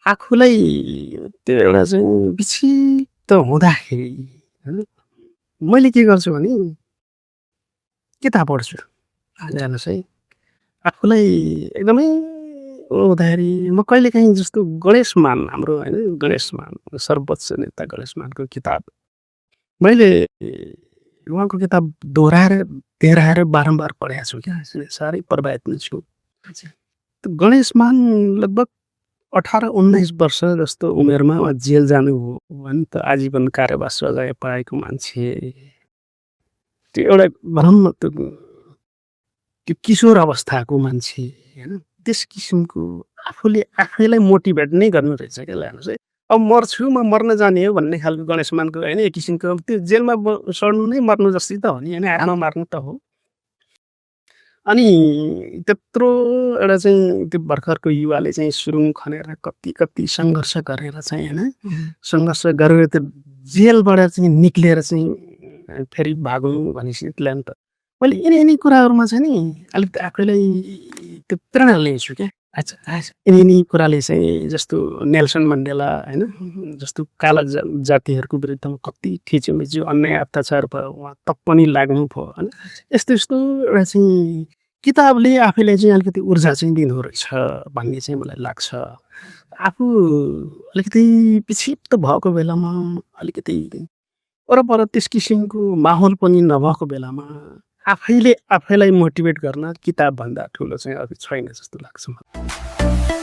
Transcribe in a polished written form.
आफूलाई त्यो एउटा चाहिँ विक्षिप्त हुँदाखेरि हैन, मैले के गर्छु भने किताब पढ्छु। आज हेर्नुहोस् है, आफूलाई एकदमै हुँदाखेरि म कहिलेकाहीँ जस्तो गणेशमान हाम्रो होइन गणेशमान सर्वोच्च नेता गणेशमानको किताब मैले उहाँको किताब दोहोऱ्याएर बारम्बार पढेको छु क्या। साह्रै प्रभावित पनि छु। हजुर। त्यो गणेशमान लगभग 18-19 वर्ष जस्तो उमेरमा उहाँ जेल जानुभयो भने त आजीवन कारावास सजाय पाएको मान्छे। त्यो एउटा भनौँ न त्यो किशोर अवस्थाको मान्छे होइन त्यस किसिमको आफैलाई मोटिभेट नै गर्नु रहेछ क्या। हेर्नुहोस् है, अब मर्छु म मर्न जाने हो भन्ने खालको गणेशमानको होइन एक किसिमको त्यो जेलमा सड्नु नै मर्नु जस्तै त हो नि होइन, आमा मार्नु त हो। अनि त्यत्रो एउटा चाहिँ त्यो भर्खरको युवाले चाहिँ सुरुङ खनेर कति सङ्घर्ष गरेर चाहिँ होइन सङ्घर्ष गरेर त्यो जेलबाट चाहिँ निक्लिएर चाहिँ फेरि भागौँ भनेपछि नि त मैले यिनी कुराहरूमा चाहिँ नि अलिक आफैलाई त्यो प्रेरणा लिन्छु क्या। अच्छा, अच्छा। यिनी कुराले चाहिँ जस्तो नेल्सन मण्डेला होइन जस्तो काला जातिहरूको विरुद्धमा कति थिचोमिचो अन्याय अत्याचार भयो उहाँ त पनि लाग्नु भयो होइन यस्तो यस्तो एउटा चाहिँ किताबले आफैलाई चाहिँ अलिकति ऊर्जा चाहिँ दिँदो रहेछ भन्ने चाहिँ मलाई लाग्छ। आफू अलिकति विक्षिप्त भएको बेलामा अलिकति वरपर त्यस किसिमको माहौल पनि नभएको बेलामा आफैले आफैलाई मोटिभेट गर्न किताबभन्दा ठुलो चाहिँ अरू छैन जस्तो लाग्छ मलाई।